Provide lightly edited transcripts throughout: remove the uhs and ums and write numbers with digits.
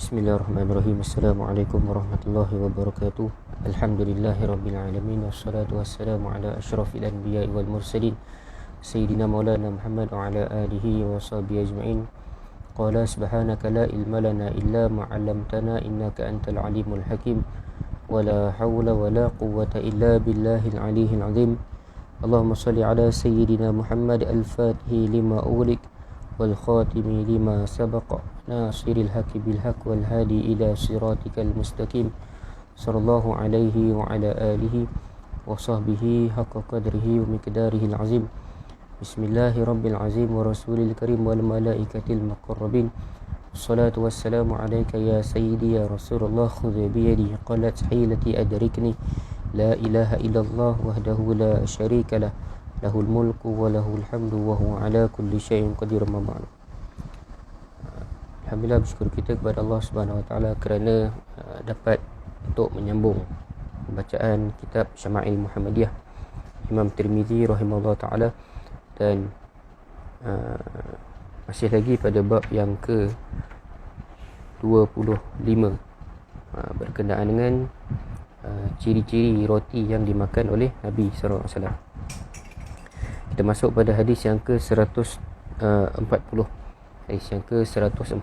Bismillahirrahmanirrahim. Assalamualaikum warahmatullahi wabarakatuh. Alhamdulillahirrabbilalamin. Wassalatu wassalamu ala ashrafil anbiya'i wal mursalin Sayyidina maulana Muhammad wa ala alihi wa sahbihi ajma'in. Qala subhanaka la ilma lana illa ma'allamtana innaka antal alimul hakim. Wa la hawla wa la quwwata illa billahil aliyil azim. Allahumma salli ala Sayyidina Muhammad al-Fatihi lima ughliq wal khatimi lima sabaqa nasiril haqqi bil haqq wal hadi ila siratikal mustaqim sallallahu alaihi wa ala alihi wa sahbihi haqqa qadrihi wa miqdarihil azim. Bismillahirabbil azim wa rasulil karim wal malaikatil muqarrabin. Wassalatu wassalamu alayka ya sayyidi ya Rasulullah, khudh bi yadi qalat hilati adrikni, la ilaha illallah wahdahu la syarika lah, lahul mulku wa lahul hamdu wa huwa ala kulli syai'in qadir. Ma ba'd. Alhamdulillah, bersyukur kita kepada Allah Subhanahu wa taala kerana dapat untuk menyambung bacaan kitab Syama'il Muhammadiyah Imam Tirmizi rahimahullah taala, dan masih lagi pada bab yang ke 25 berkenaan dengan ciri-ciri roti yang dimakan oleh Nabi sallallahu alaihi wasallam. Kita masuk pada hadis yang ke 140. Hadis yang ke 140.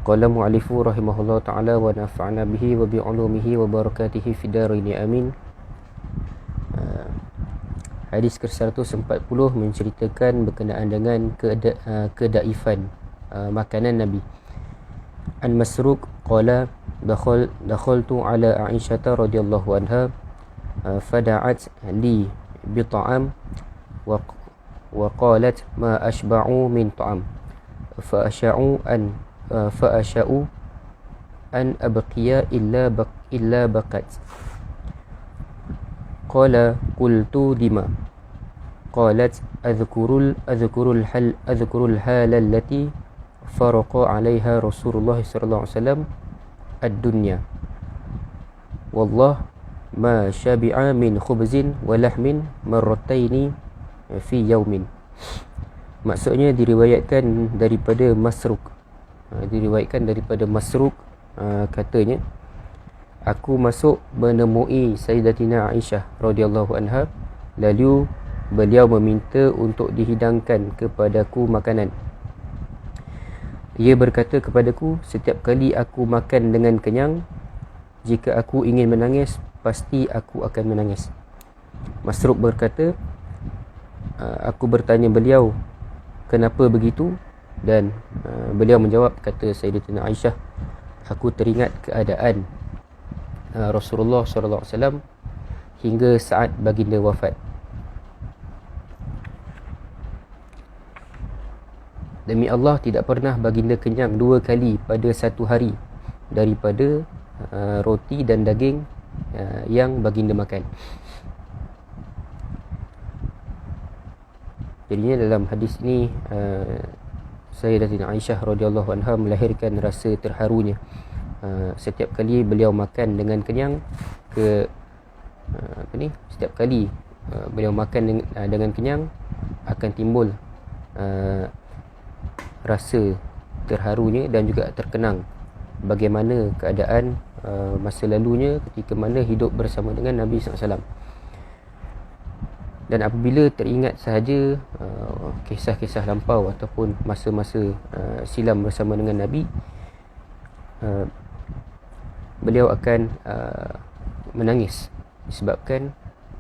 Qala mu'allifu rahimahullah ta'ala wa nafa'na bihi wa bi'ulumihi wa barakatihi fid dharain amin. Hadis ke 140 menceritakan berkenaan dengan kedaifan makanan Nabi. An Masruq qala dakhaltu ala Aisyah radhiyallahu anha fada'at li bi ta'am wa qalat ma ashba'u min ta'am fa asha'u an abqiya illa baqat. Qala qultu lima, qalat adhkurul hal allati faraqa 'alayha Rasulullah sallallahu alaihi wasallam ad-dunya wallah ma syabi'a min khubzin wa lahmin marrataini fi yaumin. Maksudnya diriwayatkan daripada Masruq, katanya, aku masuk menemui Sayyidatina Aisyah radhiyallahu anha, lalu beliau meminta untuk dihidangkan kepadaku makanan. Ia berkata kepadaku, setiap kali aku makan dengan kenyang, jika aku ingin menangis, pasti aku akan menangis. Masruq berkata, aku bertanya beliau, kenapa begitu? Dan beliau menjawab, kata Sayyidatina Aisyah, aku teringat keadaan Rasulullah sallallahu alaihi wasallam hingga saat baginda wafat. Demi Allah, tidak pernah baginda kenyang 2 kali pada satu hari daripada roti dan daging yang baginda makan. Jadinya dalam hadis ini Sayyidatina Aisyah radhiyallahu anha melahirkan rasa terharunya setiap kali beliau makan dengan kenyang setiap kali beliau makan dengan kenyang akan timbul rasa terharunya dan juga terkenang bagaimana keadaan masa lalunya ketika mana hidup bersama dengan Nabi SAW. Dan apabila teringat sahaja kisah-kisah lampau ataupun masa-masa silam bersama dengan Nabi, beliau akan menangis disebabkan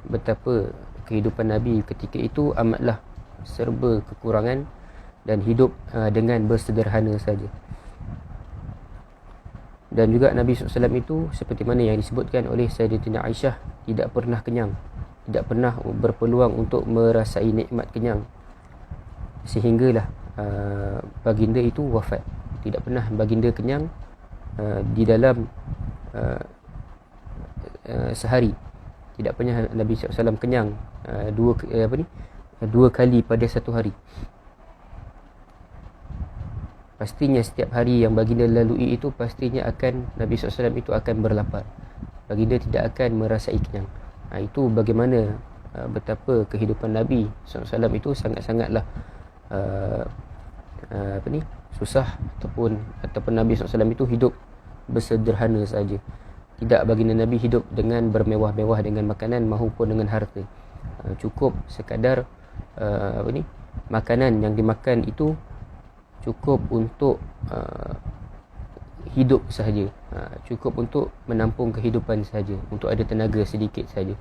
betapa kehidupan Nabi ketika itu amatlah serba kekurangan dan hidup dengan bersederhana saja. Dan juga Nabi SAW itu seperti mana yang disebutkan oleh Sayyidatina Aisyah, tidak pernah kenyang, tidak pernah berpeluang untuk merasai nikmat kenyang, sehinggalah baginda itu wafat. Tidak pernah baginda kenyang di dalam sehari. Tidak pernah Nabi SAW kenyang dua kali pada satu hari. Pastinya setiap hari yang baginda lalui itu pastinya akan Nabi SAW itu akan berlapar. Baginda tidak akan merasai kenyang. Itu bagaimana betapa kehidupan Nabi SAW itu sangat-sangatlah susah ataupun Nabi SAW itu hidup bersederhana saja. Tidak, baginda Nabi hidup dengan bermewah-mewah dengan makanan maupun dengan harta. Cukup sekadar makanan yang dimakan itu cukup untuk hidup sahaja, cukup untuk menampung kehidupan sahaja, untuk ada tenaga sedikit sahaja.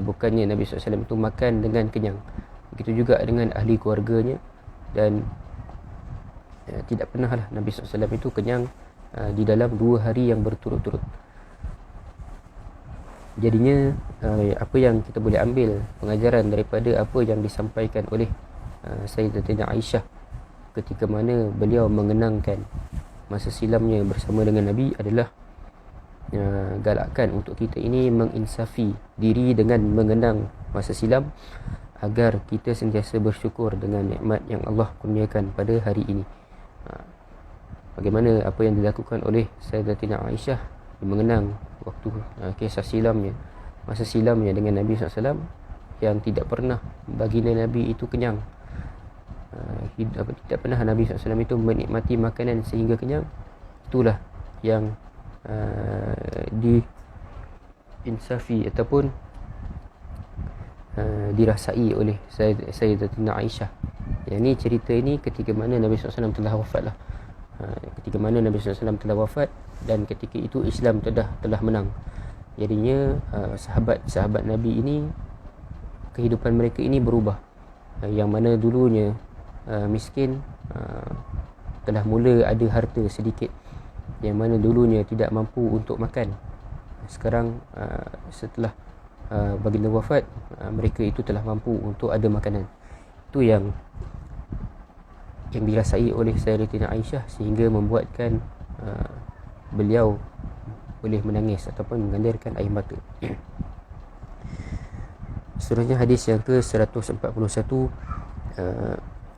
Bukannya Nabi SAW itu makan dengan kenyang. Begitu juga dengan ahli keluarganya, dan tidak pernahlah Nabi SAW itu kenyang di dalam 2 hari yang berturut-turut. Jadinya apa yang kita boleh ambil pengajaran daripada apa yang disampaikan oleh Sayyidatina Aisyah ketika mana beliau mengenangkan masa silamnya bersama dengan Nabi adalah galakkan untuk kita ini menginsafi diri dengan mengenang masa silam, agar kita sentiasa bersyukur dengan nikmat yang Allah kurniakan pada hari ini. Bagaimana apa yang dilakukan oleh Sayyidatina Aisyah mengenang waktu kisah silamnya, masa silamnya dengan Nabi SAW, yang tidak pernah baginda Nabi itu kenyang. Tidak pernah Nabi SAW itu menikmati makanan sehingga kenyang. Itulah yang diinsafi ataupun dirasai oleh Sayyidatina Aisyah. Yang ni, cerita ini ketika mana Nabi SAW telah wafat lah. Ketika mana Nabi SAW telah wafat dan ketika itu Islam telah menang. Jadinya sahabat-sahabat Nabi ini, kehidupan mereka ini berubah. Yang mana dulunya miskin, telah mula ada harta sedikit. Yang mana dulunya tidak mampu untuk makan, sekarang setelah baginda wafat, mereka itu telah mampu untuk ada makanan. Itu yang dirasai oleh Sayyidatina Aisyah, sehingga membuatkan beliau boleh menangis ataupun mengalirkan air mata. Seterusnya hadis yang ke-141,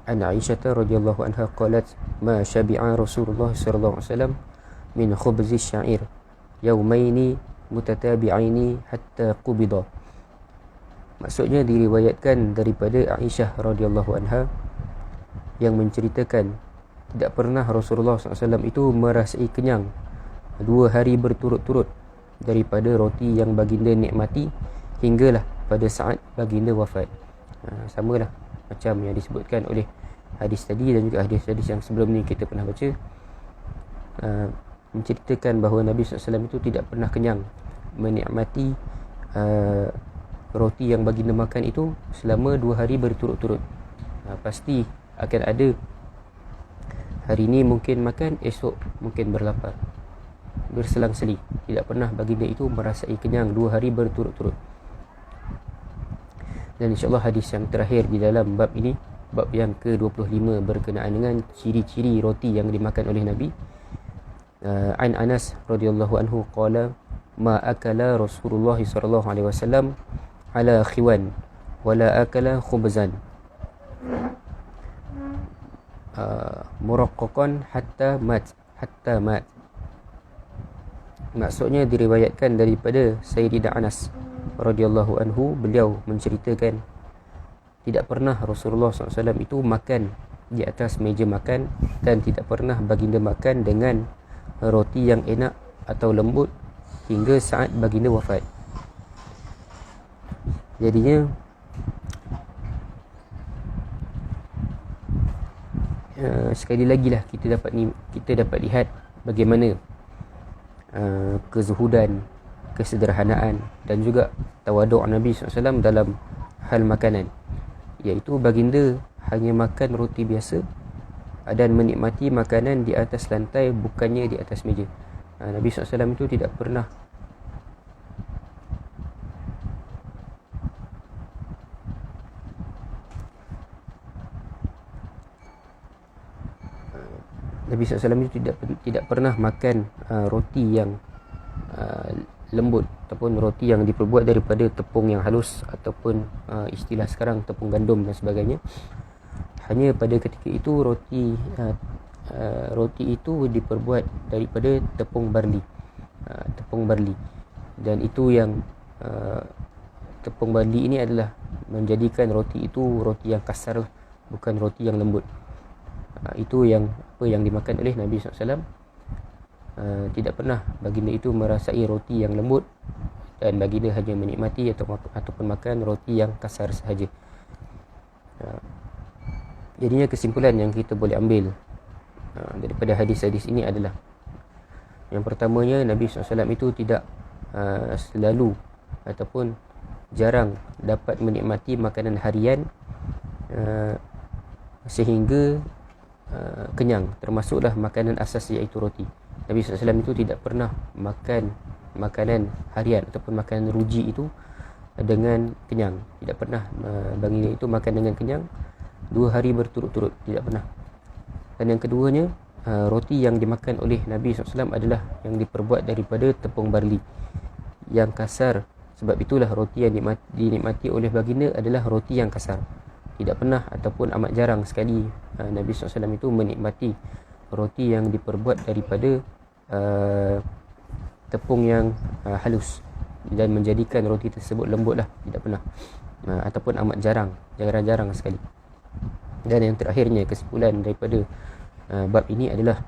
an Aisyah radhiyallahu anha qalat ma syabi'a Rasulullah sallallahu alaihi wasallam min khubzi syair yaumaini mutatabi'aini hatta qubida. Maksudnya diriwayatkan daripada Aisyah radhiyallahu anha yang menceritakan tidak pernah Rasulullah SAW itu merasai kenyang 2 hari berturut-turut daripada roti yang baginda nikmati hinggalah pada saat baginda wafat. Samalah macam yang disebutkan oleh hadis tadi dan juga hadis-hadis yang sebelum ni kita pernah baca, menceritakan bahawa Nabi SAW itu tidak pernah kenyang menikmati roti yang baginda makan itu selama 2 hari berturut-turut. Pasti akan ada hari ni mungkin makan, esok mungkin berlapar, berselang-seli. Tidak pernah baginda itu merasai kenyang 2 hari berturut-turut. Dan insyaAllah hadis yang terakhir di dalam bab ini, bab yang ke-25, berkenaan dengan ciri-ciri roti yang dimakan oleh Nabi. An Anas radhiyallahu anhu qala ma akala Rasulullah sallallahu alaihi wasallam ala khiwan wala akala khubzan muraqqaqan hatta mat. Maksudnya diriwayatkan daripada Sayyidina Anas radhiyallahu anhu, beliau menceritakan tidak pernah Rasulullah SAW itu makan di atas meja makan, dan tidak pernah baginda makan dengan roti yang enak atau lembut hingga saat baginda wafat. Jadinya sekali lagi lah kita dapat lihat bagaimana kezuhudan, kesederhanaan dan juga tawaduk Nabi SAW dalam hal makanan, iaitu baginda hanya makan roti biasa dan menikmati makanan di atas lantai, bukannya di atas meja. Nabi SAW itu tidak pernah Nabi SAW itu tidak pernah makan roti yang lembut ataupun roti yang diperbuat daripada tepung yang halus ataupun istilah sekarang tepung gandum dan sebagainya. Hanya pada ketika itu roti itu diperbuat daripada tepung barli, dan itu yang tepung barli ini adalah menjadikan roti itu roti yang kasar, bukan roti yang lembut. Itu yang apa yang dimakan oleh Nabi SAW. Tidak pernah baginda itu merasai roti yang lembut, dan baginda hanya menikmati ataupun makan roti yang kasar sahaja. Jadinya kesimpulan yang kita boleh ambil daripada hadis-hadis ini adalah, yang pertamanya, Nabi SAW itu tidak selalu ataupun jarang dapat menikmati makanan harian sehingga kenyang, termasuklah makanan asas iaitu roti. Nabi SAW itu tidak pernah makan makanan harian ataupun makanan ruji itu dengan kenyang. Tidak pernah baginda itu makan dengan kenyang 2 hari berturut-turut, tidak pernah. Dan yang keduanya, roti yang dimakan oleh Nabi SAW adalah yang diperbuat daripada tepung barli yang kasar. Sebab itulah roti yang dinikmati oleh baginda adalah roti yang kasar. Tidak pernah ataupun amat jarang sekali Nabi SAW itu menikmati roti yang diperbuat daripada tepung yang halus dan menjadikan roti tersebut lembutlah. Tidak pernah, ataupun amat jarang sekali. Dan yang terakhirnya, kesimpulan daripada bab ini adalah,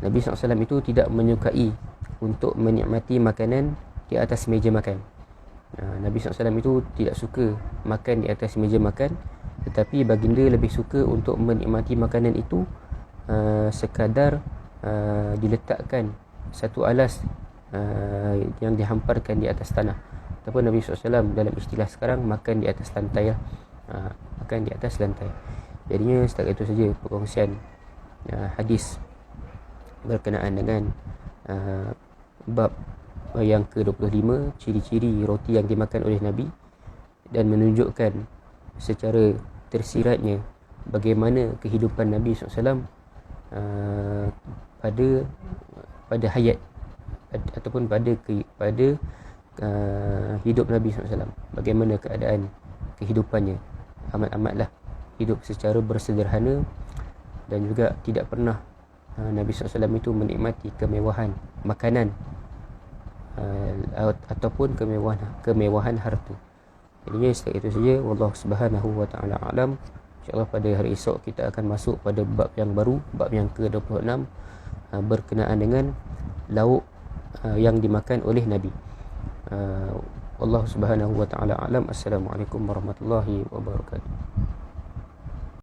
Nabi SAW itu tidak menyukai untuk menikmati makanan di atas meja makan. Nabi SAW itu tidak suka makan di atas meja makan, tetapi baginda lebih suka untuk menikmati makanan itu sekadar diletakkan satu alas yang dihamparkan di atas tanah. Ataupun Nabi SAW dalam istilah sekarang, makan di atas lantai lah. Makan di atas lantai. Jadinya setakat itu saja perkongsian hadis berkenaan dengan bab yang ke-25, ciri-ciri roti yang dimakan oleh Nabi, dan menunjukkan secara tersiratnya bagaimana kehidupan Nabi SAW pada hayat ataupun pada hidup Nabi SAW. Bagaimana keadaan kehidupannya, amat-amatlah hidup secara bersederhana, dan juga tidak pernah Nabi SAW itu menikmati kemewahan makanan ataupun kemewahan harta. Jadinya setakat itu saja. Wallahu subhanahu wa ta'ala alam. InsyaAllah pada hari esok kita akan masuk pada bab yang baru, bab yang ke-26, berkenaan dengan lauk yang dimakan oleh Nabi. Wallahu subhanahu wa ta'ala alam. Assalamualaikum warahmatullahi wabarakatuh.